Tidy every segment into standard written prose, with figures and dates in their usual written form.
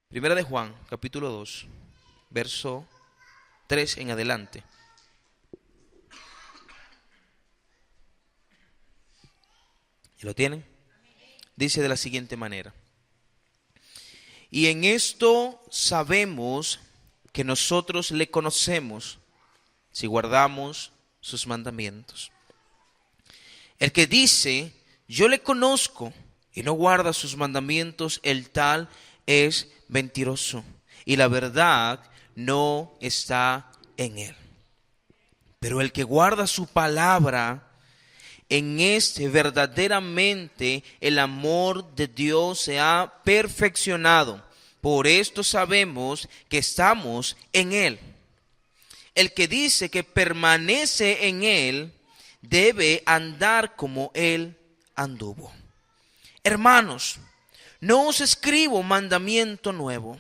Primera de Juan, capítulo 2, verso 3 en adelante. ¿Y lo tienen? Dice de la siguiente manera: y en esto sabemos que nosotros le conocemos si guardamos sus mandamientos. El que dice, yo le conozco, y no guarda sus mandamientos, el tal es mentiroso, y la verdad no está en él. Pero el que guarda su palabra, en este verdaderamente el amor de Dios se ha perfeccionado. Por esto sabemos que estamos en él. El que dice que permanece en él debe andar como él anduvo. Hermanos, no os escribo mandamiento nuevo,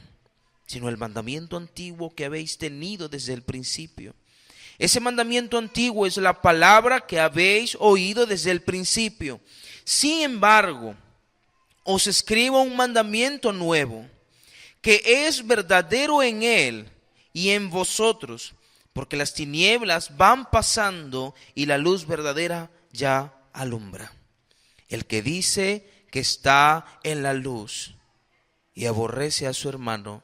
sino el mandamiento antiguo que habéis tenido desde el principio. Ese mandamiento antiguo es la palabra que habéis oído desde el principio. Sin embargo, os escribo un mandamiento nuevo, que es verdadero en él y en vosotros, porque las tinieblas van pasando y la luz verdadera ya alumbra. El que dice que está en la luz y aborrece a su hermano,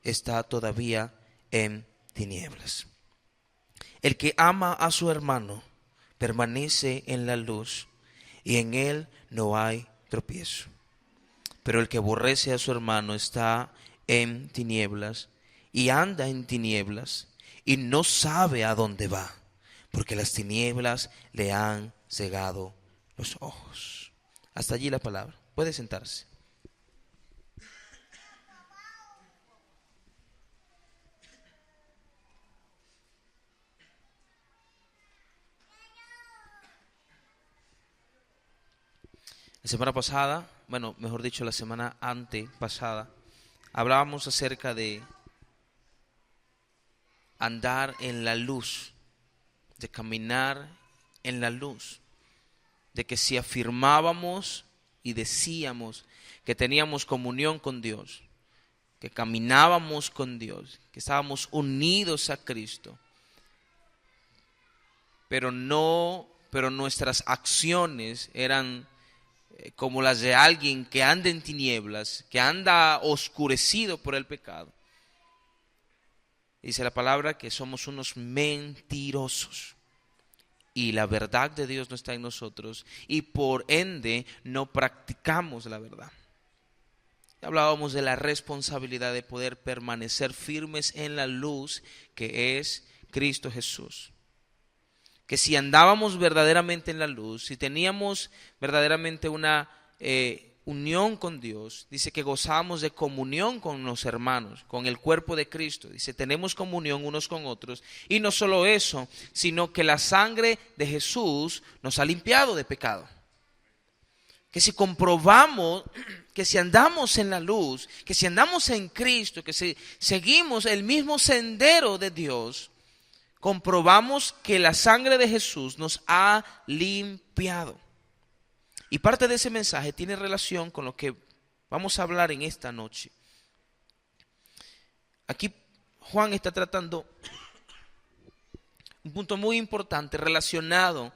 está todavía en tinieblas. El que ama a su hermano permanece en la luz y en él no hay tropiezo. Pero el que aborrece a su hermano está en tinieblas y anda en tinieblas y no sabe a dónde va, porque las tinieblas le han cegado los ojos. Hasta allí la palabra. Puede sentarse. La semana pasada, bueno, mejor dicho, la semana antepasada, hablábamos acerca de andar en la luz, de caminar en la luz, de que si afirmábamos y decíamos que teníamos comunión con Dios, que caminábamos con Dios, que estábamos unidos a Cristo, pero nuestras acciones eran como las de alguien que anda en tinieblas, que anda oscurecido por el pecado. Dice la palabra que somos unos mentirosos y la verdad de Dios no está en nosotros y por ende no practicamos la verdad. Hablábamos de la responsabilidad de poder permanecer firmes en la luz que es Cristo Jesús. Que si andábamos verdaderamente en la luz, si teníamos verdaderamente una unión con Dios, dice que gozábamos de comunión con los hermanos, con el cuerpo de Cristo. Dice, tenemos comunión unos con otros. Y no solo eso, sino que la sangre de Jesús nos ha limpiado de pecado. Que si comprobamos, que si andamos en la luz, que si andamos en Cristo, que si seguimos el mismo sendero de Dios, comprobamos que la sangre de Jesús nos ha limpiado. Y parte de ese mensaje tiene relación con lo que vamos a hablar en esta noche. Aquí Juan está tratando un punto muy importante relacionado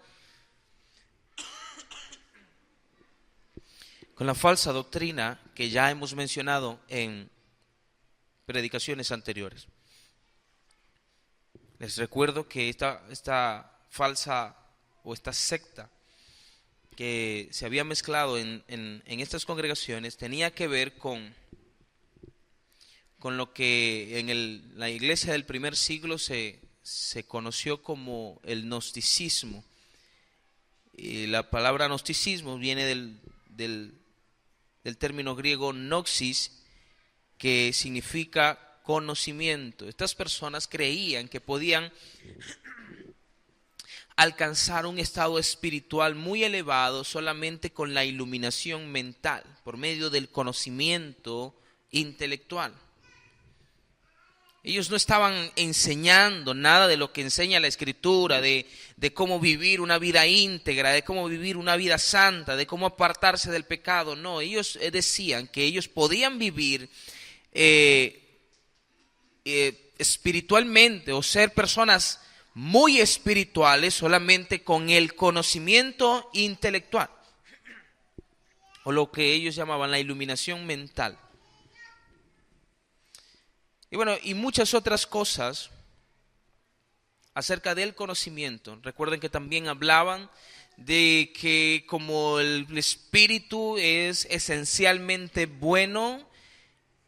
con la falsa doctrina que ya hemos mencionado en predicaciones anteriores. Les recuerdo que esta falsa o esta secta que se había mezclado en estas congregaciones tenía que ver con lo que en la iglesia del primer siglo se conoció como el gnosticismo. Y la palabra gnosticismo viene del término griego gnosis, que significa conocimiento. Estas personas creían que podían alcanzar un estado espiritual muy elevado solamente con la iluminación mental, por medio del conocimiento intelectual. Ellos no estaban enseñando nada de lo que enseña la Escritura, de cómo vivir una vida íntegra, de cómo vivir una vida santa, de cómo apartarse del pecado. No, ellos decían que ellos podían vivir espiritualmente o ser personas muy espirituales solamente con el conocimiento intelectual, o lo que ellos llamaban la iluminación mental. Y bueno, y muchas otras cosas acerca del conocimiento. Recuerden que también hablaban de que como el espíritu es esencialmente bueno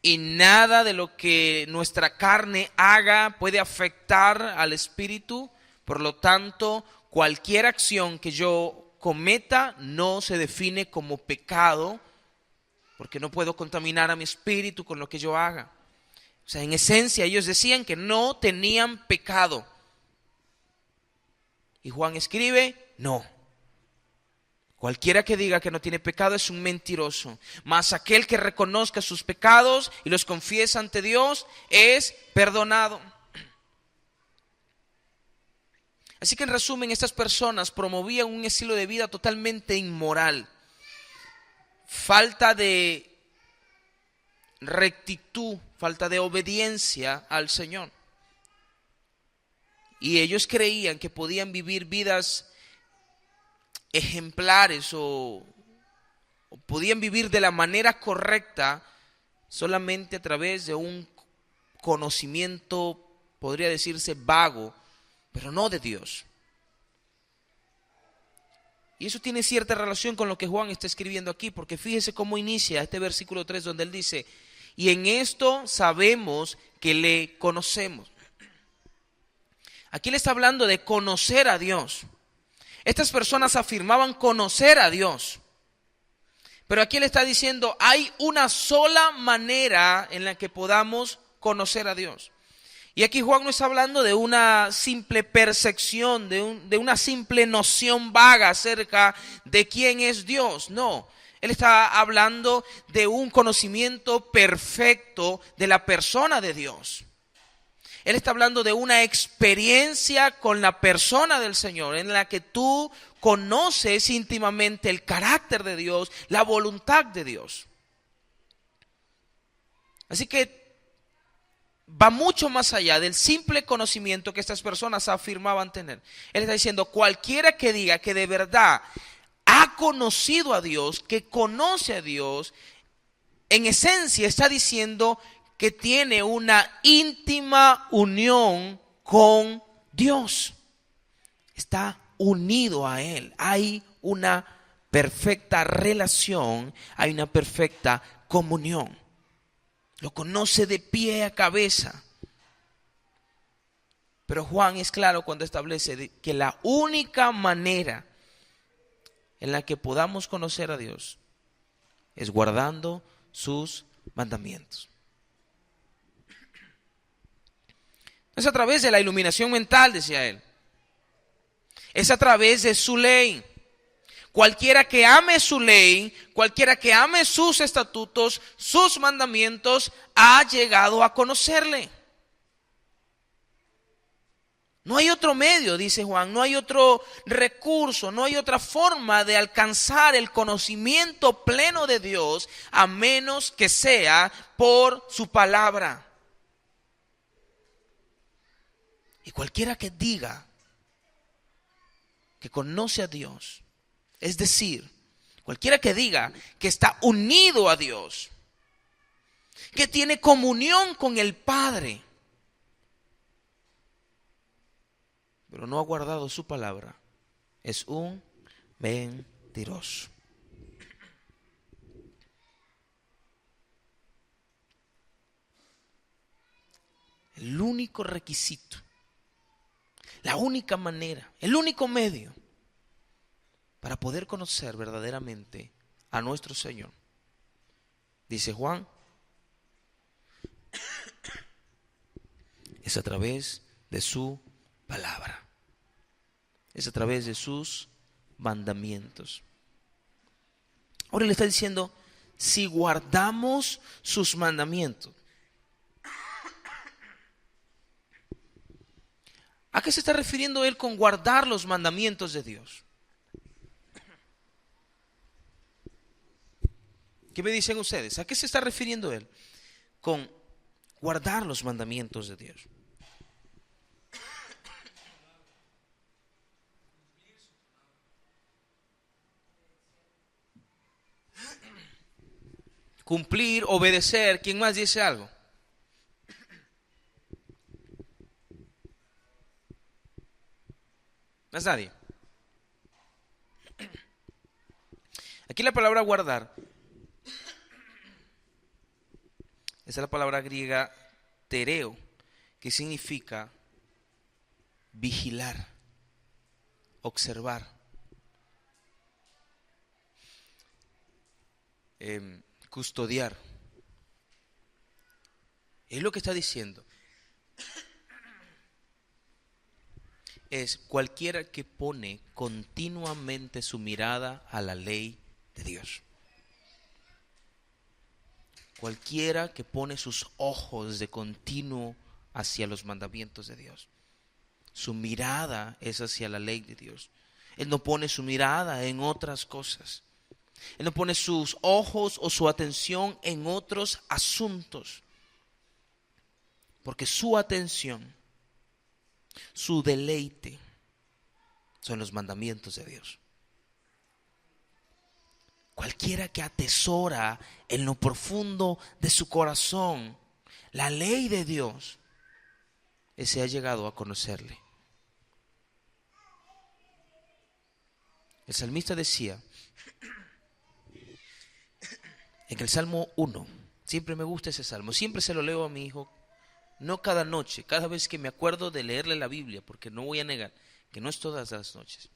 y nada de lo que nuestra carne haga puede afectar al espíritu, por lo tanto, cualquier acción que yo cometa no se define como pecado, porque no puedo contaminar a mi espíritu con lo que yo haga. O sea, en esencia ellos decían que no tenían pecado. Y Juan escribe, no. Cualquiera que diga que no tiene pecado es un mentiroso. Mas aquel que reconozca sus pecados y los confiesa ante Dios es perdonado. Así que en resumen, estas personas promovían un estilo de vida totalmente inmoral. Falta de rectitud, falta de obediencia al Señor. Y ellos creían que podían vivir vidas ejemplares o podían vivir de la manera correcta solamente a través de un conocimiento, podría decirse vago, pero no de Dios. Y eso tiene cierta relación con lo que Juan está escribiendo aquí, porque fíjese cómo inicia este versículo 3 donde él dice, y en esto sabemos que le conocemos. Aquí le está hablando de conocer a Dios. Estas personas afirmaban conocer a Dios. Pero aquí le está diciendo, hay una sola manera en la que podamos conocer a Dios. Y aquí Juan no está hablando de una simple percepción, de una simple noción vaga acerca de quién es Dios. No, él está hablando de un conocimiento perfecto de la persona de Dios. Él está hablando de una experiencia con la persona del Señor en la que tú conoces íntimamente el carácter de Dios, la voluntad de Dios. Así que va mucho más allá del simple conocimiento que estas personas afirmaban tener. Él está diciendo, cualquiera que diga que de verdad ha conocido a Dios, que conoce a Dios, en esencia está diciendo que tiene una íntima unión con Dios. Está unido a Él. Hay una perfecta relación, hay una perfecta comunión. Lo conoce de pie a cabeza. Pero Juan es claro cuando establece que la única manera en la que podamos conocer a Dios es guardando sus mandamientos. Es a través de la iluminación mental, decía él. Es a través de su ley. Cualquiera que ame su ley, cualquiera que ame sus estatutos, sus mandamientos, ha llegado a conocerle. No hay otro medio, dice Juan, no hay otro recurso, no hay otra forma de alcanzar el conocimiento pleno de Dios a menos que sea por su palabra. Y cualquiera que diga que conoce a Dios, es decir, cualquiera que diga que está unido a Dios, que tiene comunión con el Padre, pero no ha guardado su palabra, es un mentiroso. El único requisito, la única manera, el único medio para poder conocer verdaderamente a nuestro Señor, dice Juan, es a través de su palabra, es a través de sus mandamientos. Ahora le está diciendo, si guardamos sus mandamientos. ¿A qué se está refiriendo él con guardar los mandamientos de Dios? ¿Qué me dicen ustedes? ¿A qué se está refiriendo él? con guardar los mandamientos de Dios. Cumplir, obedecer. ¿Quién más dice algo? ¿Más nadie? Aquí la palabra guardar es la palabra griega tereo, que significa vigilar, observar, custodiar. Es lo que está diciendo. Es cualquiera que pone continuamente su mirada a la ley de Dios. Cualquiera que pone sus ojos de continuo hacia los mandamientos de Dios. Su mirada es hacia la ley de Dios. Él no pone su mirada en otras cosas. Él no pone sus ojos o su atención en otros asuntos. Porque su atención, su deleite, son los mandamientos de Dios. Cualquiera que atesora en lo profundo de su corazón la ley de Dios, ese ha llegado a conocerle. El salmista decía en el Salmo 1, siempre me gusta ese salmo, siempre se lo leo a mi hijo, no cada noche, cada vez que me acuerdo de leerle la Biblia, porque no voy a negar que no es todas las noches.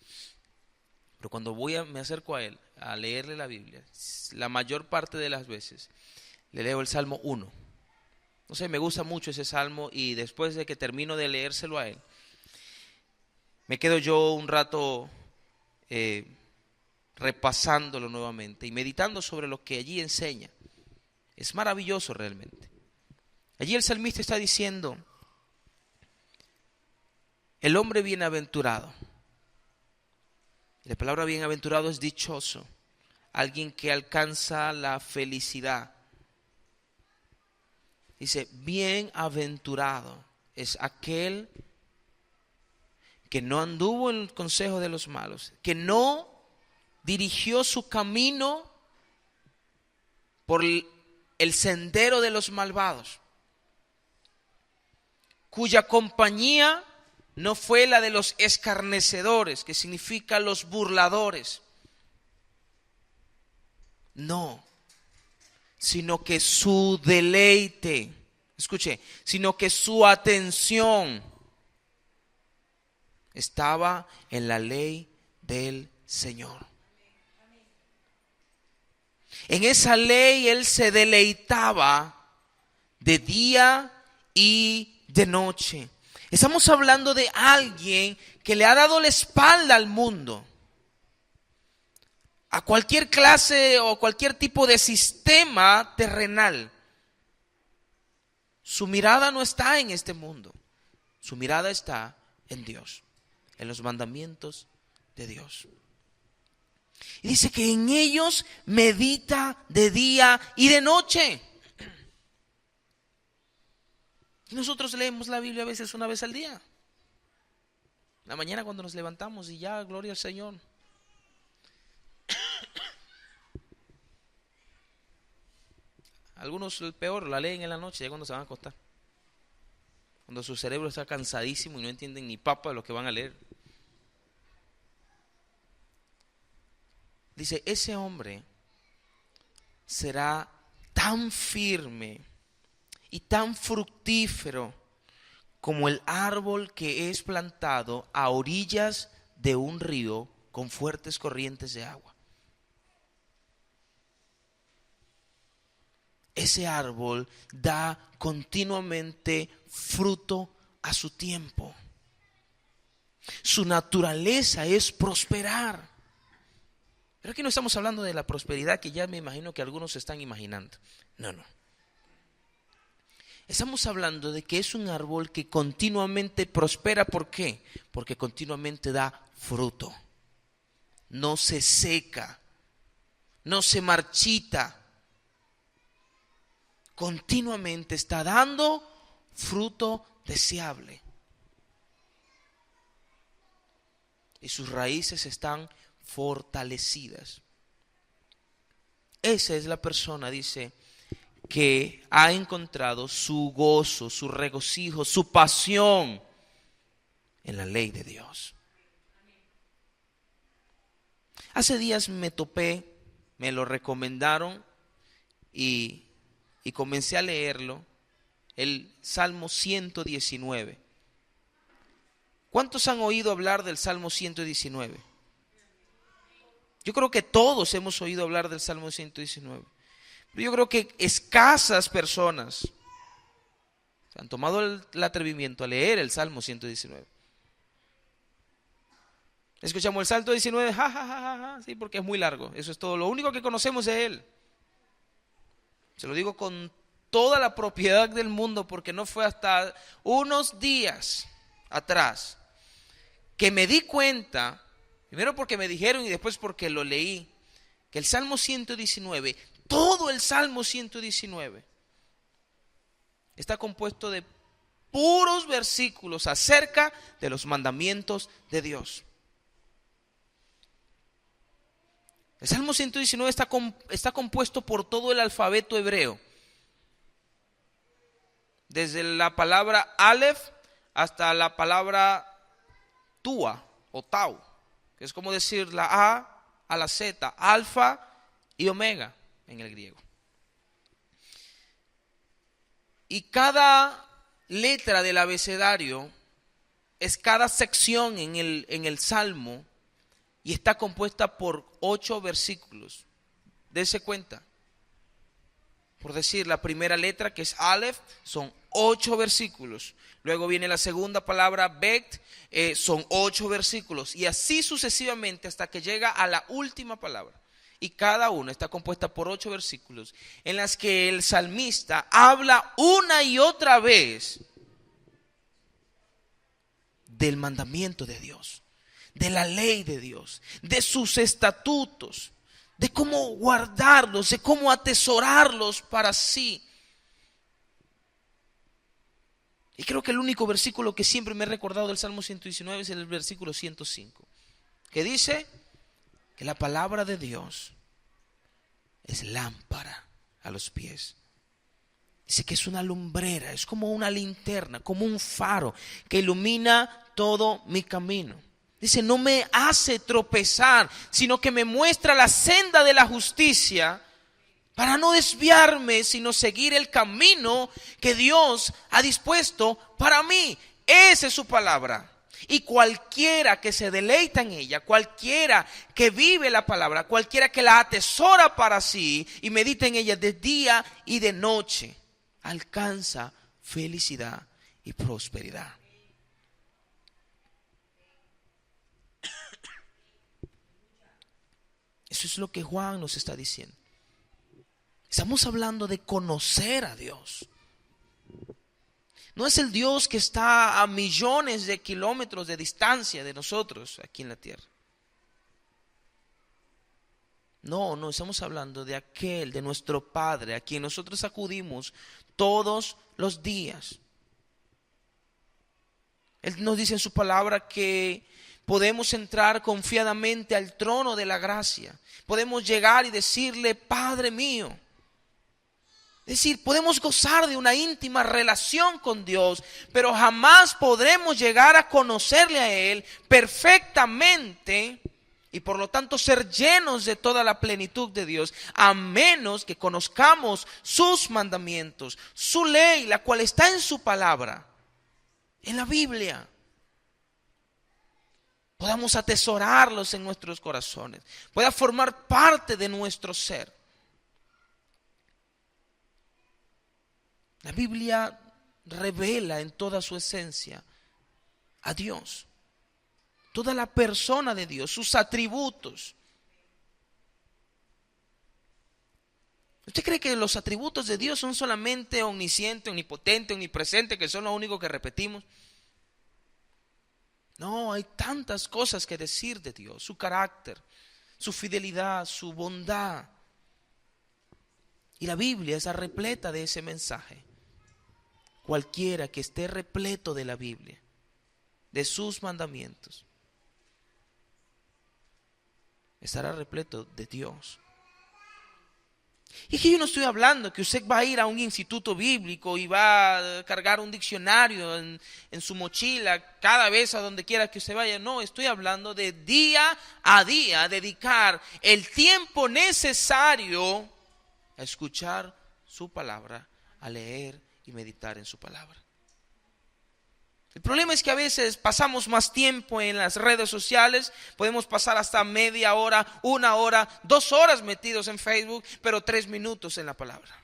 Pero cuando me acerco a él a leerle la Biblia, la mayor parte de las veces le leo el Salmo 1. No sé, me gusta mucho ese salmo y después de que termino de leérselo a él, me quedo yo un rato repasándolo nuevamente y meditando sobre lo que allí enseña. Es maravilloso realmente. Allí el salmista está diciendo, el hombre bienaventurado. La palabra bienaventurado es dichoso, alguien que alcanza la felicidad. Dice, bienaventurado es aquel que no anduvo en el consejo de los malos, que no dirigió su camino por el sendero de los malvados, cuya compañía no fue la de los escarnecedores, que significa los burladores. No, sino que su deleite, escuche, sino que su atención estaba en la ley del Señor. En esa ley él se deleitaba de día y de noche. Estamos hablando de alguien que le ha dado la espalda al mundo, a cualquier clase o cualquier tipo de sistema terrenal. Su mirada no está en este mundo, su mirada está en Dios, en los mandamientos de Dios. Y dice que en ellos medita de día y de noche. Nosotros leemos la Biblia a veces una vez al día. La mañana cuando nos levantamos y ya, gloria al Señor. Algunos, el peor, la leen en la noche, ya cuando se van a acostar. Cuando su cerebro está cansadísimo y no entienden ni papa de lo que van a leer. Dice, ese hombre será tan firme y tan fructífero como el árbol que es plantado a orillas de un río con fuertes corrientes de agua. Ese árbol da continuamente fruto a su tiempo. Su naturaleza es prosperar. Pero aquí no estamos hablando de la prosperidad que ya me imagino que algunos se están imaginando. No. Estamos hablando de que es un árbol que continuamente prospera. ¿Por qué? Porque continuamente da fruto. No se seca, no se marchita. continuamente está dando fruto deseable. Y sus raíces están fortalecidas. Esa es la persona, dice, que ha encontrado su gozo, su regocijo, su pasión en la ley de Dios. Hace días me topé, me lo recomendaron y comencé a leerlo, el Salmo 119. ¿Cuántos han oído hablar del Salmo 119? Yo creo que todos hemos oído hablar del Salmo 119. Pero yo creo que escasas personas se han tomado el atrevimiento a leer el Salmo 119. Escuchamos el Salmo 19, ja, ja, ja, ja, ja, sí, porque es muy largo. Eso es todo. Lo único que conocemos de él. Se lo digo con toda la propiedad del mundo, porque no fue hasta unos días atrás que me di cuenta, primero porque me dijeron y después porque lo leí, que el Salmo 119, todo el Salmo 119, está compuesto de puros versículos acerca de los mandamientos de Dios. El Salmo 119 está compuesto por todo el alfabeto hebreo, desde la palabra Aleph hasta la palabra Tua o Tau, que es como decir la A la Z, alfa y omega en el griego. Y cada letra del abecedario es cada sección en el Salmo y está compuesta por 8 versículos. Dese cuenta. Por decir, la primera letra, que es Aleph, son 8 versículos. Luego viene la segunda palabra, Bet, son 8 versículos. Y así sucesivamente hasta que llega a la última palabra. Y cada una está compuesta por 8 versículos, en las que el salmista habla una y otra vez del mandamiento de Dios, de la ley de Dios, de sus estatutos, de cómo guardarlos, de cómo atesorarlos para sí. Y creo que el único versículo que siempre me he recordado del Salmo 119 es el versículo 105, que dice que la palabra de Dios es lámpara a los pies. Dice que es una lumbrera, es como una linterna, como un faro que ilumina todo mi camino. Dice, no me hace tropezar, sino que me muestra la senda de la justicia para no desviarme, sino seguir el camino que Dios ha dispuesto para mí. Esa es su palabra. Y cualquiera que se deleita en ella, cualquiera que vive la palabra, cualquiera que la atesora para sí y medita en ella de día y de noche, alcanza felicidad y prosperidad. Eso es lo que Juan nos está diciendo. Estamos hablando de conocer a Dios. No es el Dios que está a millones de kilómetros de distancia de nosotros aquí en la tierra. No, estamos hablando de aquel, de nuestro Padre, a quien nosotros acudimos todos los días. Él nos dice en su palabra que podemos entrar confiadamente al trono de la gracia. Podemos llegar y decirle, Padre mío. Es decir, podemos gozar de una íntima relación con Dios, pero jamás podremos llegar a conocerle a Él perfectamente y por lo tanto ser llenos de toda la plenitud de Dios, a menos que conozcamos sus mandamientos, su ley, la cual está en su palabra, en la Biblia. Podamos atesorarlos en nuestros corazones, pueda formar parte de nuestro ser. La Biblia revela en toda su esencia a Dios, toda la persona de Dios, sus atributos. ¿Usted cree que los atributos de Dios son solamente omnisciente, omnipotente, omnipresente, que son lo único que repetimos? No, hay tantas cosas que decir de Dios, su carácter, su fidelidad, su bondad. Y la Biblia está repleta de ese mensaje. Cualquiera que esté repleto de la Biblia, de sus mandamientos, estará repleto de Dios. Y es que yo no estoy hablando que usted va a ir a un instituto bíblico y va a cargar un diccionario en su mochila cada vez a donde quiera que usted vaya. No, estoy hablando de día a día dedicar el tiempo necesario a escuchar su palabra, a leer y meditar en su palabra. El problema es que a veces pasamos más tiempo en las redes sociales, podemos pasar hasta media hora, 1 hora, 2 horas metidos en Facebook, pero 3 minutos en la palabra.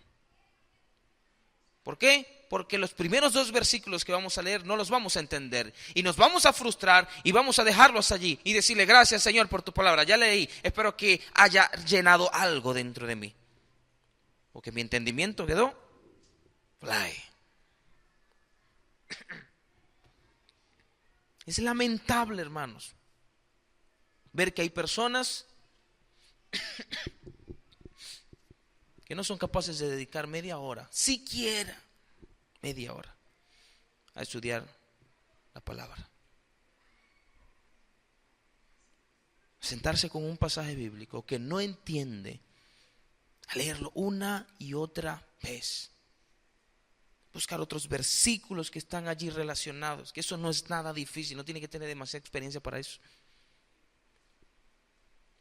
¿Por qué? Porque los primeros 2 versículos que vamos a leer no los vamos a entender y nos vamos a frustrar y vamos a dejarlos allí y decirle gracias Señor por tu palabra, ya leí, espero que haya llenado algo dentro de mí, porque mi entendimiento quedó fly. Es lamentable, hermanos, ver que hay personas que no son capaces de dedicar media hora, siquiera media hora, a estudiar la palabra. Sentarse con un pasaje bíblico que no entiende, a leerlo una y otra vez. Buscar otros versículos que están allí relacionados, que eso no es nada difícil, no tiene que tener demasiada experiencia para eso.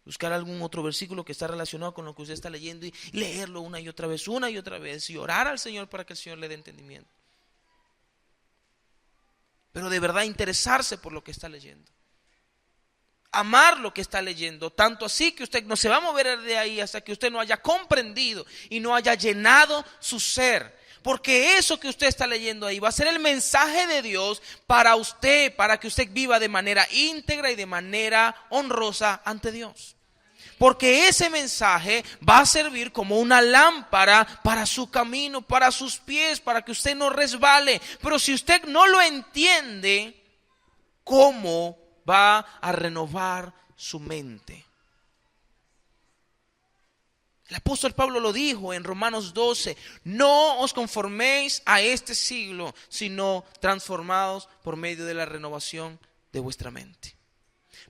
Buscar algún otro versículo que está relacionado con lo que usted está leyendo y leerlo una y otra vez y orar al Señor para que el Señor le dé entendimiento. Pero de verdad interesarse por lo que está leyendo. Amar lo que está leyendo, tanto así que usted no se va a mover de ahí hasta que usted no haya comprendido y no haya llenado su ser. Porque eso que usted está leyendo ahí va a ser el mensaje de Dios para usted, para que usted viva de manera íntegra y de manera honrosa ante Dios. Porque ese mensaje va a servir como una lámpara para su camino, para sus pies, para que usted no resbale. Pero si usted no lo entiende, ¿cómo va a renovar su mente? El apóstol Pablo lo dijo en Romanos 12, no os conforméis a este siglo, sino transformados por medio de la renovación de vuestra mente.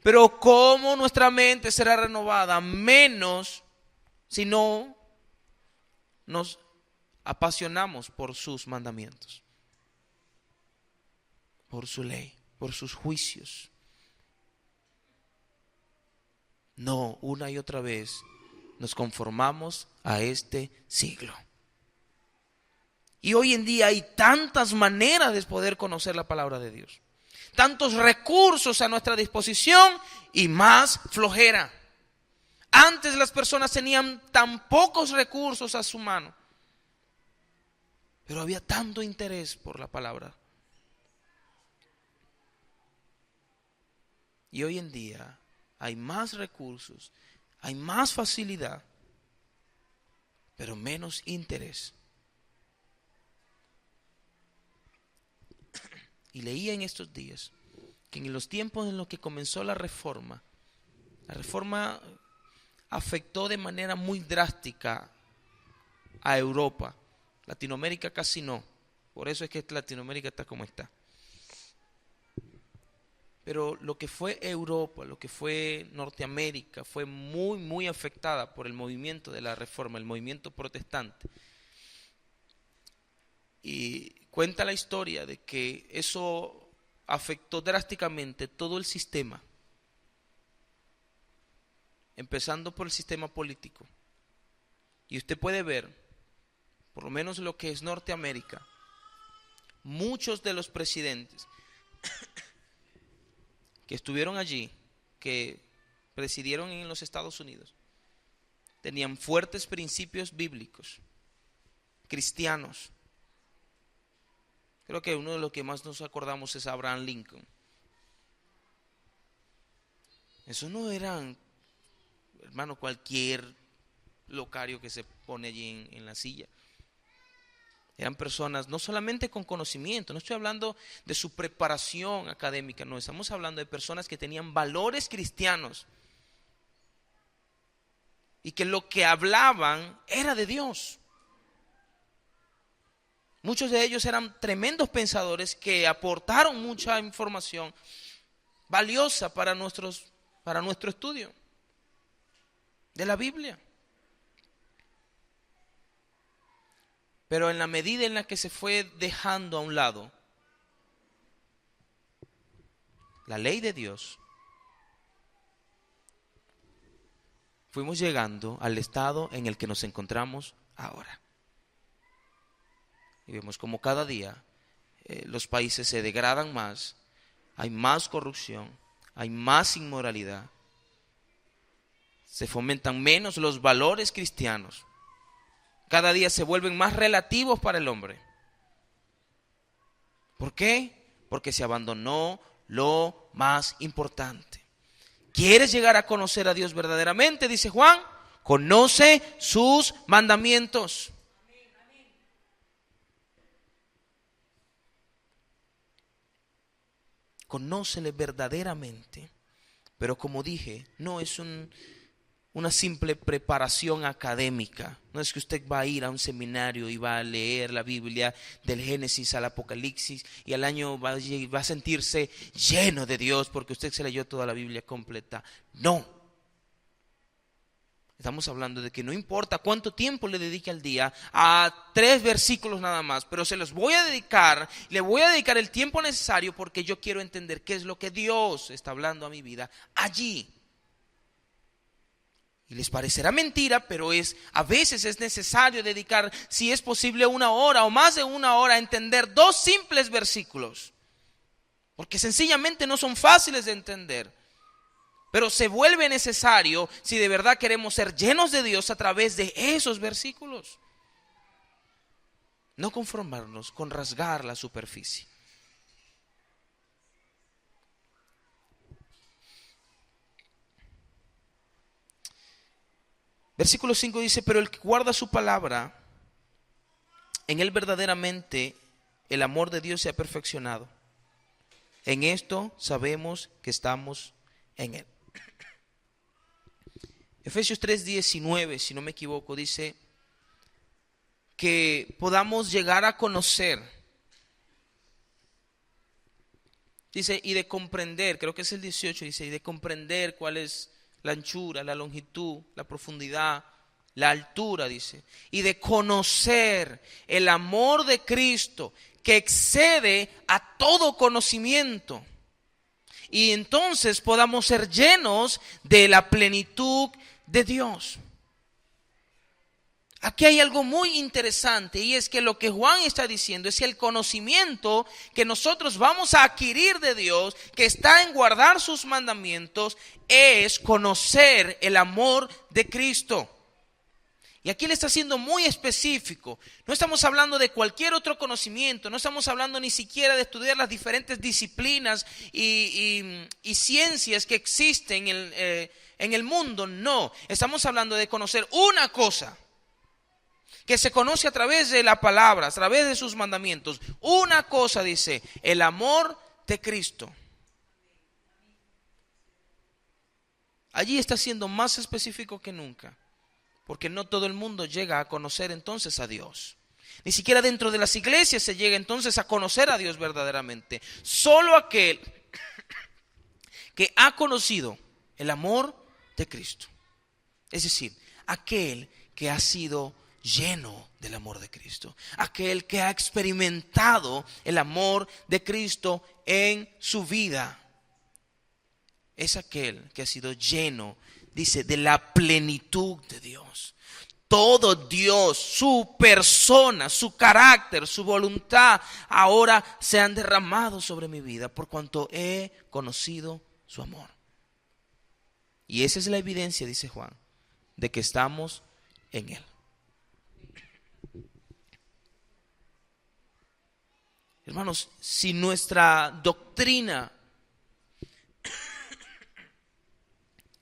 Pero ¿cómo nuestra mente será renovada? Menos si no nos apasionamos por sus mandamientos, por su ley, por sus juicios. No, una y otra vez nos conformamos a este siglo. Y hoy en día hay tantas maneras de poder conocer la palabra de Dios, tantos recursos a nuestra disposición y más flojera. Antes las personas tenían tan pocos recursos a su mano, pero había tanto interés por la palabra. Y hoy en día hay más recursos, hay más facilidad, pero menos interés. Y leía en estos días que en los tiempos en los que comenzó la reforma afectó de manera muy drástica a Europa. Latinoamérica casi no. Por eso es que Latinoamérica está como está. Pero lo que fue Europa, lo que fue Norteamérica, fue muy, muy afectada por el movimiento de la reforma, el movimiento protestante. Y cuenta la historia de que eso afectó drásticamente todo el sistema, empezando por el sistema político. Y usted puede ver, por lo menos lo que es Norteamérica, muchos de los presidentes que estuvieron allí, que presidieron en los Estados Unidos, tenían fuertes principios bíblicos, cristianos. Creo que uno de los que más nos acordamos es Abraham Lincoln. Eso no eran, hermano, cualquier locario que se pone allí en la silla. Eran personas no solamente con conocimiento, no estoy hablando de su preparación académica, no, estamos hablando de personas que tenían valores cristianos y que lo que hablaban era de Dios. Muchos de ellos eran tremendos pensadores que aportaron mucha información valiosa para nuestro estudio de la Biblia. Pero en la medida en la que se fue dejando a un lado la ley de Dios, fuimos llegando al estado en el que nos encontramos ahora. Y vemos como cada día los países se degradan más, hay más corrupción, hay más inmoralidad, se fomentan menos los valores cristianos, cada día se vuelven más relativos para el hombre. ¿Por qué? Porque se abandonó lo más importante. ¿Quieres llegar a conocer a Dios verdaderamente? Dice Juan, conoce sus mandamientos. Conócele verdaderamente. Pero como dije, no es una simple preparación académica. No es que usted va a ir a un seminario y va a leer la Biblia del Génesis al Apocalipsis y al año va a sentirse lleno de Dios porque usted se leyó toda la Biblia completa. No. Estamos hablando de que no importa cuánto tiempo le dedique al día, a 3 versículos nada más, pero se los voy a dedicar, le voy a dedicar el tiempo necesario porque yo quiero entender qué es lo que Dios está hablando a mi vida allí. Y les parecerá mentira, pero a veces es necesario dedicar, si es posible, 1 hora o más de 1 hora a entender 2 simples versículos. Porque sencillamente no son fáciles de entender. Pero se vuelve necesario si de verdad queremos ser llenos de Dios a través de esos versículos. No conformarnos con rasgar la superficie. Versículo 5 dice, pero el que guarda su palabra, en él verdaderamente el amor de Dios se ha perfeccionado. En esto sabemos que estamos en él. Efesios 3:19, si no me equivoco, dice que podamos llegar a conocer. Dice, y de comprender, creo que es el 18, dice, y de comprender cuál es la anchura, la longitud, la profundidad, la altura, dice. Y de conocer el amor de Cristo que excede a todo conocimiento. Y entonces podamos ser llenos de la plenitud de Dios. Aquí hay algo muy interesante y es que lo que Juan está diciendo es que el conocimiento que nosotros vamos a adquirir de Dios, que está en guardar sus mandamientos, es conocer el amor de Cristo. Y aquí le está siendo muy específico. No estamos hablando de cualquier otro conocimiento, no estamos hablando ni siquiera de estudiar las diferentes disciplinas y ciencias que existen en el mundo. No, estamos hablando de conocer una cosa que se conoce a través de la palabra, a través de sus mandamientos. Una cosa, dice, el amor de Cristo. Allí está siendo más específico que nunca. Porque no todo el mundo llega a conocer entonces a Dios. Ni siquiera dentro de las iglesias se llega entonces a conocer a Dios verdaderamente. Solo aquel que ha conocido el amor de Cristo. Es decir, aquel que ha sido lleno del amor de Cristo. Aquel que ha experimentado el amor de Cristo en su vida. Es aquel que ha sido lleno, dice, de la plenitud de Dios. Todo Dios, su persona, su carácter, su voluntad, ahora se han derramado sobre mi vida por cuanto he conocido su amor. Y esa es la evidencia, dice Juan, de que estamos en él. Hermanos, si nuestra doctrina,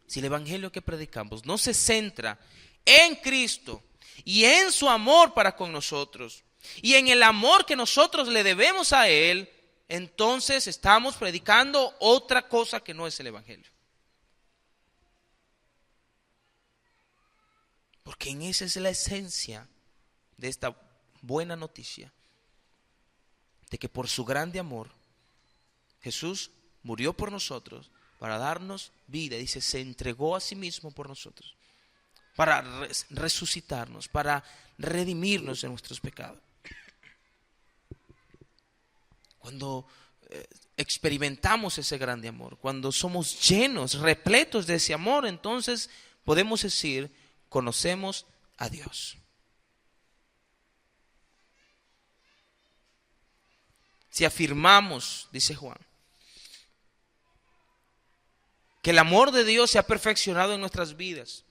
si el evangelio que predicamos no se centra en Cristo y en su amor para con nosotros y en el amor que nosotros le debemos a Él, entonces estamos predicando otra cosa que no es el evangelio. Porque en esa es la esencia de esta buena noticia. de que por su grande amor Jesús murió por nosotros para darnos vida. Dice, se entregó a sí mismo por nosotros, para resucitarnos, para redimirnos de nuestros pecados. Cuando experimentamos ese grande amor, cuando somos llenos, repletos de ese amor, entonces podemos decir, conocemos a Dios. Si afirmamos, dice Juan, que el amor de Dios se ha perfeccionado en nuestras vidas,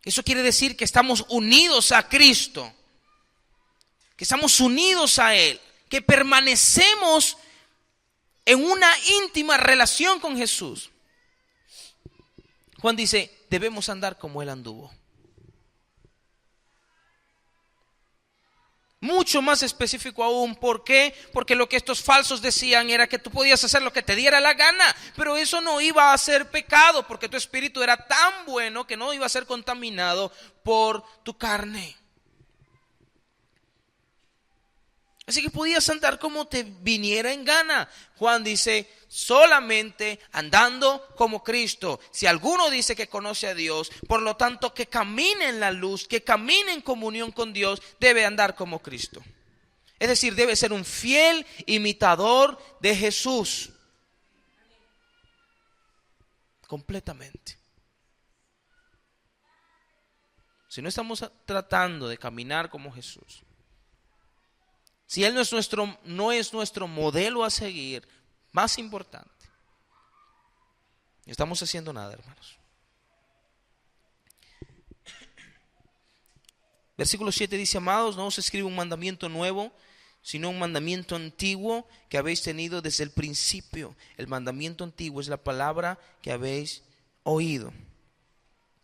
eso quiere decir que estamos unidos a Cristo, que estamos unidos a Él, que permanecemos en una íntima relación con Jesús. Juan dice, debemos andar como Él anduvo. Mucho más específico aún, ¿por qué? Porque lo que estos falsos decían era que tú podías hacer lo que te diera la gana, pero eso no iba a ser pecado, porque tu espíritu era tan bueno que no iba a ser contaminado por tu carne. Así que podías andar como te viniera en gana. Juan dice, solamente andando como Cristo. Si alguno dice que conoce a Dios, por lo tanto que camine en la luz, que camine en comunión con Dios, debe andar como Cristo. Es decir, debe ser un fiel imitador de Jesús. Completamente. Si no estamos tratando de caminar como Jesús, si Él no es nuestro modelo a seguir, más importante, no estamos haciendo nada, hermanos. Versículo 7 dice, amados, no os escribo un mandamiento nuevo, sino un mandamiento antiguo que habéis tenido desde el principio. El mandamiento antiguo es la palabra que habéis oído.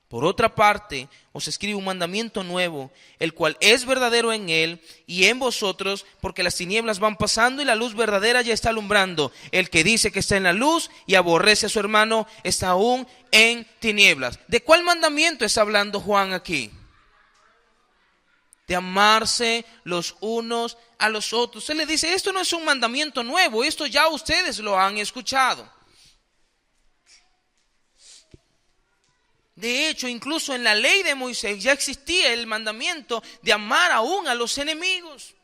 Por otra parte, os escribo un mandamiento nuevo, el cual es verdadero en Él y en vosotros, porque las tinieblas van pasando y la luz verdadera ya está alumbrando. El que dice que está en la luz y aborrece a su hermano está aún en tinieblas. ¿De cuál mandamiento está hablando Juan aquí? De amarse los unos a los otros. Él le dice, esto no es un mandamiento nuevo, esto ya ustedes lo han escuchado. De hecho, incluso en la ley de Moisés ya existía el mandamiento de amar aún a los enemigos.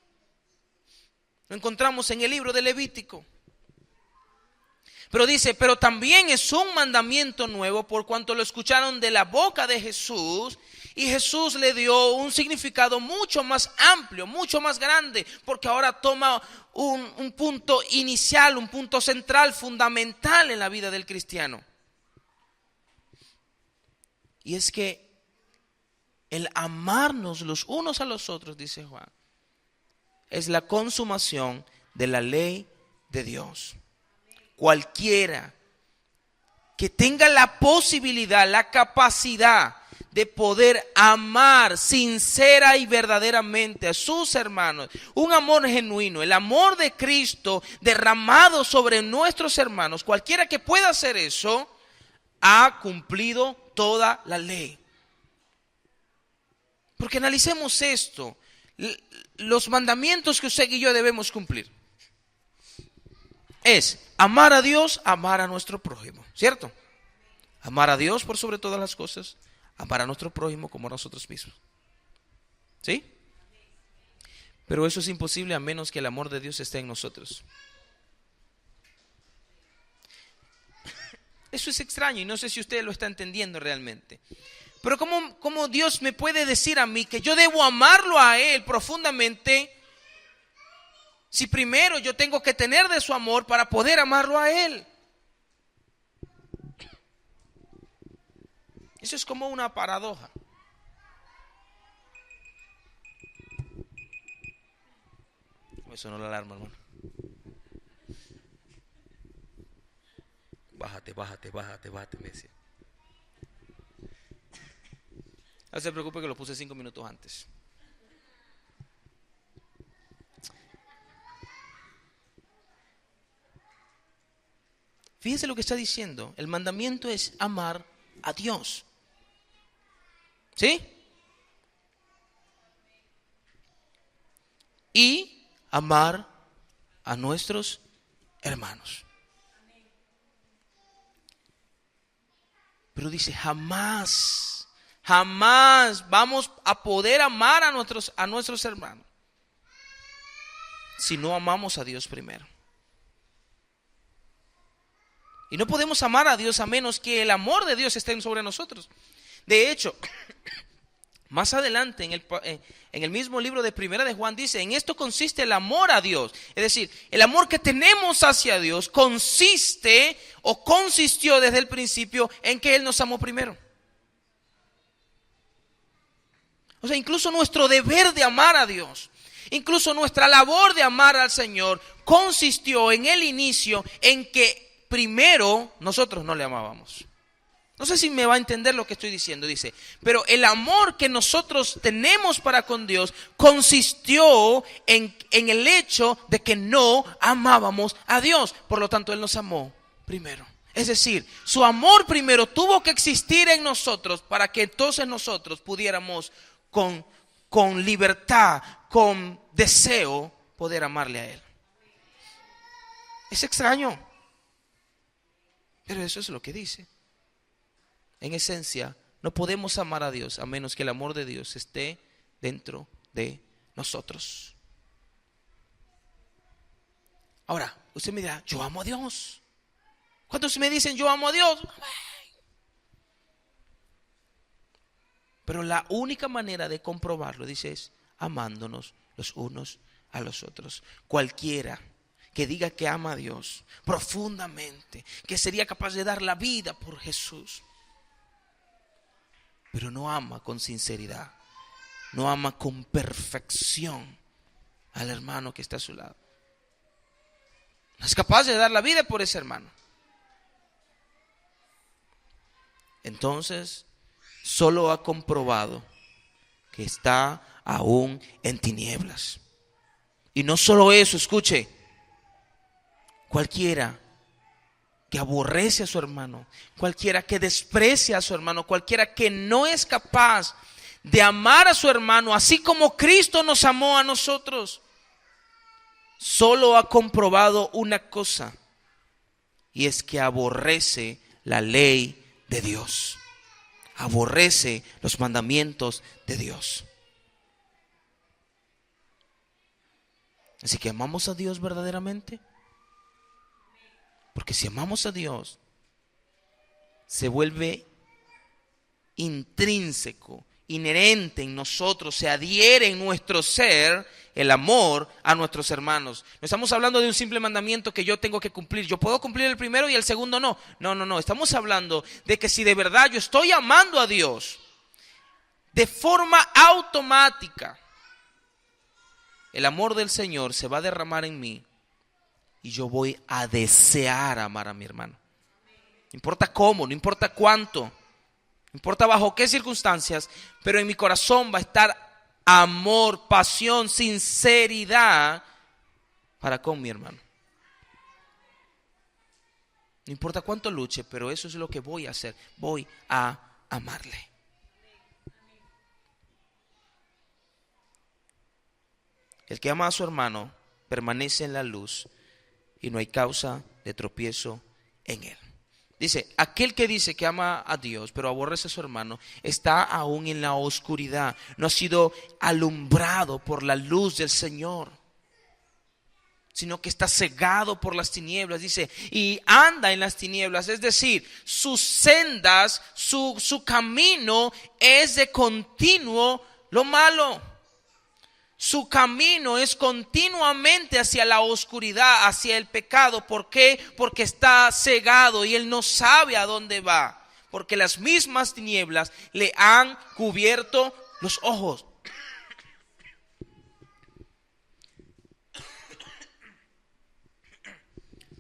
Lo encontramos en el libro de Levítico. Pero dice, pero también es un mandamiento nuevo por cuanto lo escucharon de la boca de Jesús. Y Jesús le dio un significado mucho más amplio, mucho más grande, porque ahora toma un punto inicial, un punto central, fundamental en la vida del cristiano. Y es que el amarnos los unos a los otros, dice Juan, es la consumación de la ley de Dios. Cualquiera que tenga la posibilidad, la capacidad de poder amar sincera y verdaderamente a sus hermanos, un amor genuino, el amor de Cristo derramado sobre nuestros hermanos, cualquiera que pueda hacer eso, ha cumplido toda la ley. Porque analicemos esto, los mandamientos que usted y yo debemos cumplir es amar a Dios, amar a nuestro prójimo, ¿cierto? Amar a Dios por sobre todas las cosas, amar a nuestro prójimo como a nosotros mismos, ¿sí? Pero eso es imposible a menos que el amor de Dios esté en nosotros. Eso es extraño y no sé si usted lo está entendiendo realmente. Pero ¿cómo Dios me puede decir a mí que yo debo amarlo a Él profundamente si primero yo tengo que tener de su amor para poder amarlo a Él? Eso es como una paradoja. Eso no es la alarma, hermano. Bájate, me decía. No se preocupe que lo puse 5 minutos antes. Fíjese lo que está diciendo. El mandamiento es amar a Dios. ¿Sí? Y amar a nuestros hermanos. Pero dice, jamás vamos a poder amar a nuestros hermanos si no amamos a Dios primero. Y no podemos amar a Dios a menos que el amor de Dios esté sobre nosotros. De hecho, más adelante en el mismo libro de Primera de Juan dice, en esto consiste el amor a Dios. Es decir, el amor que tenemos hacia Dios consiste o consistió desde el principio en que Él nos amó primero. O sea, incluso nuestro deber de amar a Dios, incluso nuestra labor de amar al Señor consistió en el inicio en que primero nosotros no le amábamos. No sé si me va a entender lo que estoy diciendo. Dice, pero el amor que nosotros tenemos para con Dios consistió en el hecho de que no amábamos a Dios. Por lo tanto, Él nos amó primero. Es decir, su amor primero tuvo que existir en nosotros para que entonces nosotros pudiéramos con libertad, con deseo, poder amarle a Él. Es extraño, pero eso es lo que dice. En esencia, no podemos amar a Dios a menos que el amor de Dios esté dentro de nosotros. Ahora, usted me dirá, yo amo a Dios. ¿Cuántos me dicen yo amo a Dios? Pero la única manera de comprobarlo, dice, es amándonos los unos a los otros. Cualquiera que diga que ama a Dios profundamente, que sería capaz de dar la vida por Jesús, pero no ama con sinceridad, no ama con perfección al hermano que está a su lado, no es capaz de dar la vida por ese hermano, entonces solo ha comprobado que está aún en tinieblas. Y no solo eso, escuche, cualquiera que aborrece a su hermano, cualquiera que desprecia a su hermano, cualquiera que no es capaz de amar a su hermano, así como Cristo nos amó a nosotros, solo ha comprobado una cosa, y es que aborrece la ley de Dios. Aborrece los mandamientos de Dios. Así que amamos a Dios verdaderamente. Porque si amamos a Dios, se vuelve intrínseco, inherente en nosotros, se adhiere en nuestro ser el amor a nuestros hermanos. No estamos hablando de un simple mandamiento que yo tengo que cumplir. Yo puedo cumplir el primero y el segundo no. No. Estamos hablando de que si de verdad yo estoy amando a Dios, de forma automática, el amor del Señor se va a derramar en mí y yo voy a desear amar a mi hermano. No importa cómo, no importa cuánto, no importa bajo qué circunstancias, pero en mi corazón va a estar amor, pasión, sinceridad para con mi hermano. No importa cuánto luche, pero eso es lo que voy a hacer. Voy a amarle. El que ama a su hermano permanece en la luz y no hay causa de tropiezo en él. Dice, aquel que dice que ama a Dios, pero aborrece a su hermano, está aún en la oscuridad. No ha sido alumbrado por la luz del Señor, sino que está cegado por las tinieblas. Dice, y anda en las tinieblas. Es decir, sus sendas, su camino es de continuo lo malo. Su camino es continuamente hacia la oscuridad, hacia el pecado. ¿Por qué? Porque está cegado y él no sabe a dónde va. Porque las mismas tinieblas le han cubierto los ojos.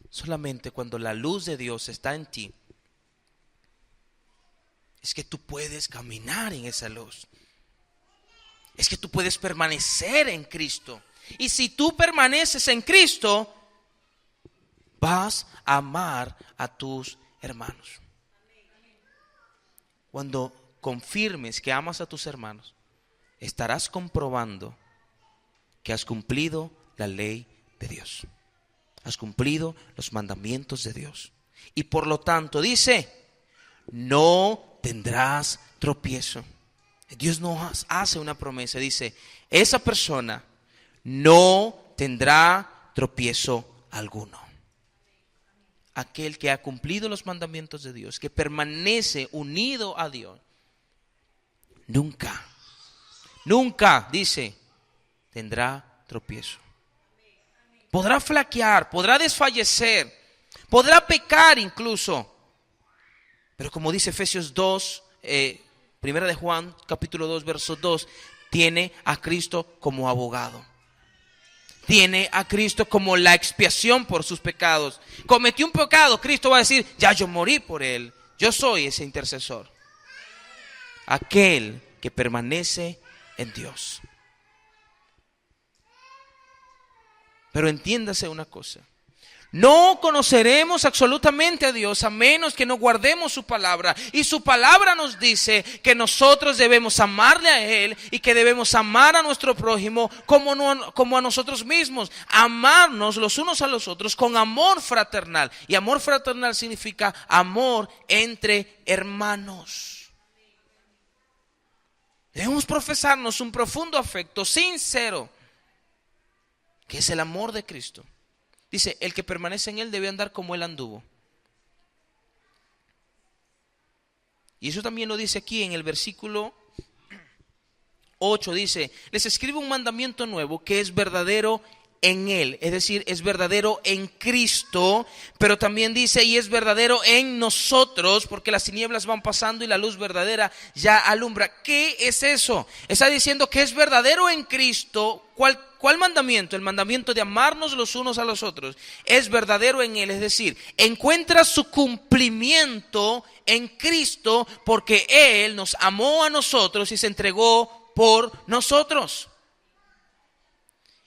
Solamente cuando la luz de Dios está en ti, es que tú puedes caminar en esa luz. Es que tú puedes permanecer en Cristo. Y si tú permaneces en Cristo, vas a amar a tus hermanos. Cuando confirmes que amas a tus hermanos, estarás comprobando que has cumplido la ley de Dios. Has cumplido los mandamientos de Dios. Y por lo tanto dice, no tendrás tropiezo. Dios nos hace una promesa, dice, esa persona no tendrá tropiezo alguno. Aquel que ha cumplido los mandamientos de Dios, que permanece unido a Dios, nunca, dice, tendrá tropiezo. Podrá flaquear, podrá desfallecer, podrá pecar incluso. Pero como dice Efesios 2, primera de Juan, capítulo 2, verso 2, tiene a Cristo como abogado. Tiene a Cristo como la expiación por sus pecados. Cometió un pecado, Cristo va a decir, ya yo morí por él. Yo soy ese intercesor. Aquel que permanece en Dios. Pero entiéndase una cosa. No conoceremos absolutamente a Dios a menos que no guardemos su palabra. Y su palabra nos dice que nosotros debemos amarle a Él y que debemos amar a nuestro prójimo como a nosotros mismos. Amarnos los unos a los otros con amor fraternal. Y amor fraternal significa amor entre hermanos. Debemos profesarnos un profundo afecto sincero, que es el amor de Cristo. Dice, el que permanece en él debe andar como él anduvo. Y eso también lo dice aquí en el versículo 8. Dice, les escribo un mandamiento nuevo que es verdadero en él. Es decir, es verdadero en Cristo. Pero también dice, y es verdadero en nosotros, porque las tinieblas van pasando y la luz verdadera ya alumbra. ¿Qué es eso? Está diciendo que es verdadero en Cristo. ¿Cuál mandamiento? El mandamiento de amarnos los unos a los otros. Es verdadero en Él, es decir, encuentra su cumplimiento en Cristo porque Él nos amó a nosotros y se entregó por nosotros.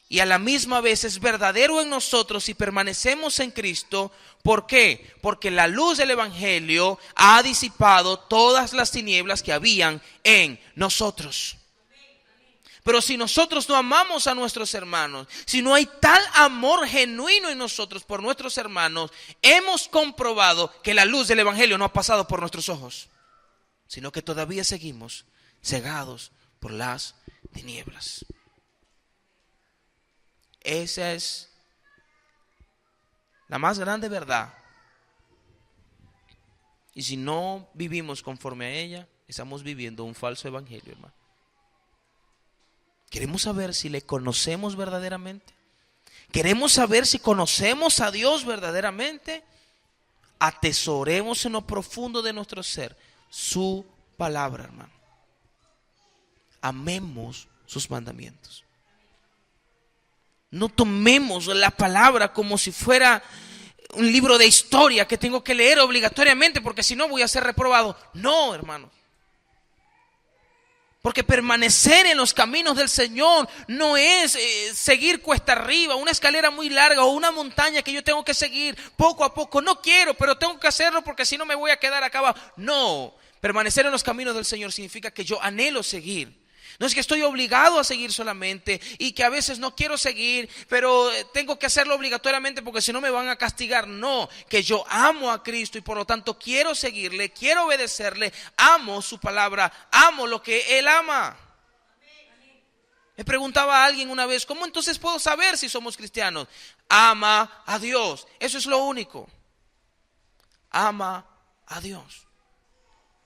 Y a la misma vez es verdadero en nosotros si permanecemos en Cristo. ¿Por qué? Porque la luz del Evangelio ha disipado todas las tinieblas que habían en nosotros. Pero si nosotros no amamos a nuestros hermanos, si no hay tal amor genuino en nosotros por nuestros hermanos, hemos comprobado que la luz del Evangelio no ha pasado por nuestros ojos, sino que todavía seguimos cegados por las tinieblas. Esa es la más grande verdad. Y si no vivimos conforme a ella, estamos viviendo un falso evangelio, hermano. Queremos saber si le conocemos verdaderamente. Queremos saber si conocemos a Dios verdaderamente. Atesoremos en lo profundo de nuestro ser su palabra, hermano. Amemos sus mandamientos. No tomemos la palabra como si fuera un libro de historia que tengo que leer obligatoriamente porque si no voy a ser reprobado. No, hermano. Porque permanecer en los caminos del Señor no es seguir cuesta arriba, una escalera muy larga o una montaña que yo tengo que seguir poco a poco. No quiero, pero tengo que hacerlo porque si no me voy a quedar acá abajo. No, permanecer en los caminos del Señor significa que yo anhelo seguir. No es que estoy obligado a seguir solamente y que a veces no quiero seguir, pero tengo que hacerlo obligatoriamente porque si no me van a castigar. No, que yo amo a Cristo y por lo tanto quiero seguirle, quiero obedecerle, amo su palabra, amo lo que Él ama. Me preguntaba a alguien una vez, ¿cómo entonces puedo saber si somos cristianos? Ama a Dios, eso es lo único. Ama a Dios.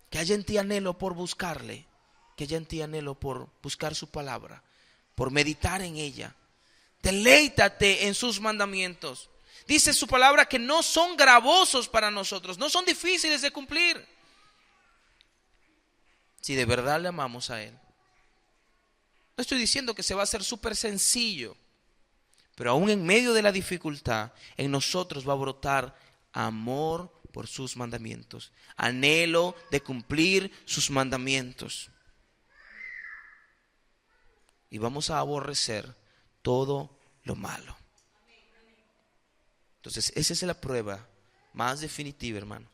Que haya en ti anhelo por buscarle. Que haya en ti anhelo por buscar su palabra, por meditar en ella. Deleítate en sus mandamientos. Dice su palabra que no son gravosos para nosotros, no son difíciles de cumplir. Si de verdad le amamos a Él. No estoy diciendo que se va a hacer súper sencillo, pero aún en medio de la dificultad, en nosotros va a brotar amor por sus mandamientos, anhelo de cumplir sus mandamientos. Y vamos a aborrecer todo lo malo. Entonces, esa es la prueba más definitiva, hermano,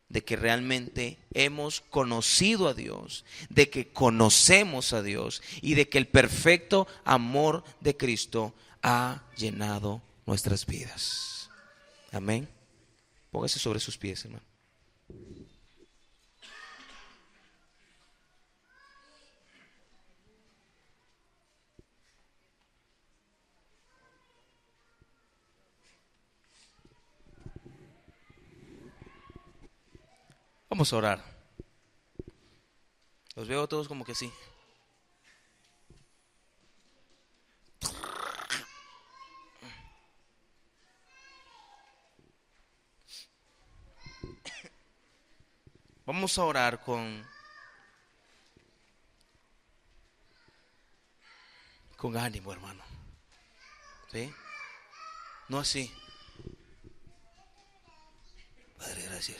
de que realmente hemos conocido a Dios, de que conocemos a Dios y de que el perfecto amor de Cristo ha llenado nuestras vidas. Amén. Póngase sobre sus pies, hermano. Vamos a orar. Los veo todos como que sí. Vamos a orar con ánimo, hermano. ¿Sí? No así. Padre, gracias.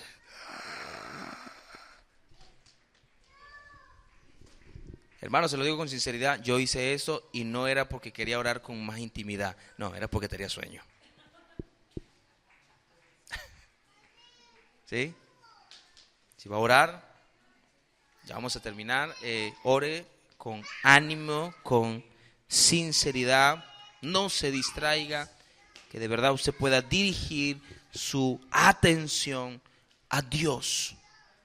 Hermano, se lo digo con sinceridad, yo hice eso y no era porque quería orar con más intimidad, no, era porque tenía sueño. ¿Sí? Si va a orar, ya vamos a terminar, ore con ánimo, con sinceridad, no se distraiga, que de verdad usted pueda dirigir su atención a Dios,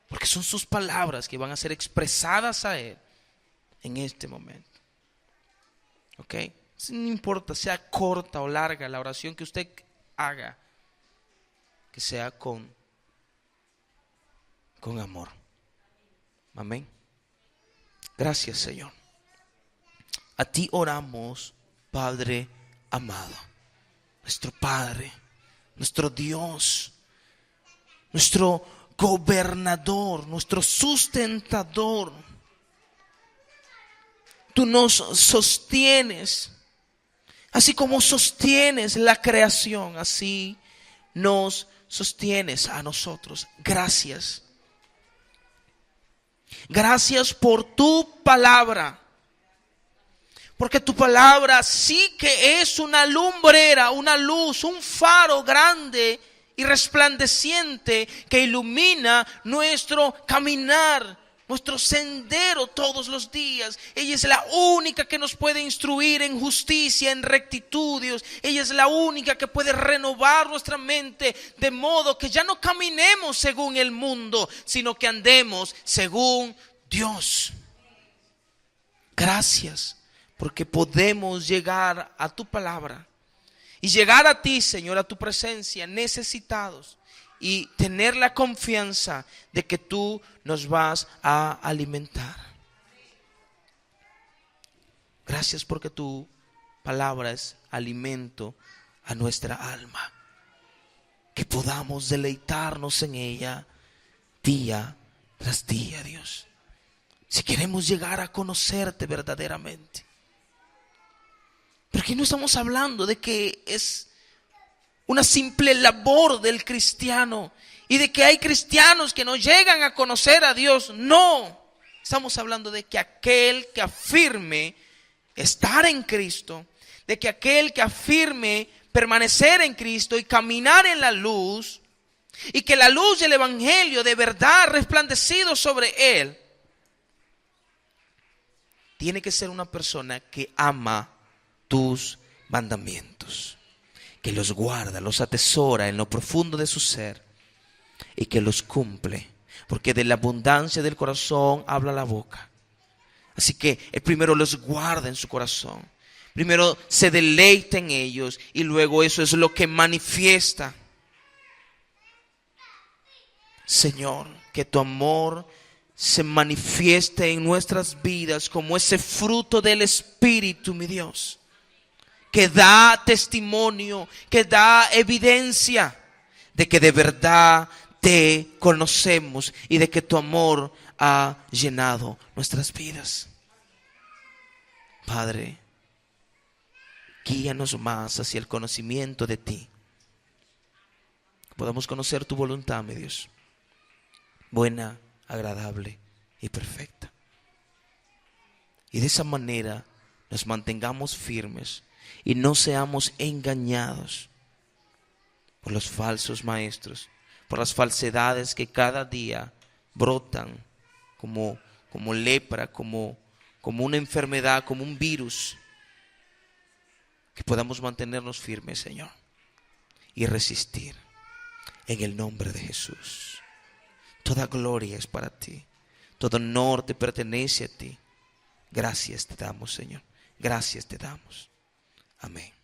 porque son sus palabras que van a ser expresadas a Él en este momento. ¿Ok? No importa, sea corta o larga la oración que usted haga, que sea con amor. Amén. Gracias, Señor. A ti oramos, Padre amado, nuestro Padre, nuestro Dios, nuestro gobernador, nuestro sustentador. Tú nos sostienes, así como sostienes la creación, así nos sostienes a nosotros. Gracias. Gracias por tu palabra, porque tu palabra sí que es una lumbrera, una luz, un faro grande y resplandeciente que ilumina nuestro caminar, nuestro sendero todos los días. Ella es la única que nos puede instruir en justicia, en rectitud, Dios. Ella es la única que puede renovar nuestra mente de modo que ya no caminemos según el mundo, sino que andemos según Dios. Gracias, porque podemos llegar a tu palabra y llegar a ti, Señor, a tu presencia, necesitados, y tener la confianza de que tú nos vas a alimentar. Gracias porque tu palabra es alimento a nuestra alma, que podamos deleitarnos en ella día tras día, Dios. Si queremos llegar a conocerte verdaderamente. Porque no estamos hablando de que es una simple labor del cristiano y de que hay cristianos que no llegan a conocer a Dios. No, estamos hablando de que aquel que afirme estar en Cristo, de que aquel que afirme permanecer en Cristo y caminar en la luz, y que la luz del evangelio de verdad ha resplandecido sobre él, tiene que ser una persona que ama tus mandamientos, que los guarda, los atesora en lo profundo de su ser y que los cumple, porque de la abundancia del corazón habla la boca. Así que él primero los guarda en su corazón, primero se deleita en ellos y luego eso es lo que manifiesta. Señor, que tu amor se manifieste en nuestras vidas como ese fruto del Espíritu, mi Dios, que da testimonio, que da evidencia de que de verdad te conocemos y de que tu amor ha llenado nuestras vidas. Padre, guíanos más hacia el conocimiento de ti, que podamos conocer tu voluntad, mi Dios, buena, agradable y perfecta. Y de esa manera nos mantengamos firmes y no seamos engañados por los falsos maestros, por las falsedades que cada día brotan como lepra, como una enfermedad, como un virus Que podamos mantenernos firmes, Señor, y resistir en el nombre de Jesús. Toda gloria es para ti. Todo honor te pertenece a ti. Gracias te damos, Señor. Gracias te damos. Amén.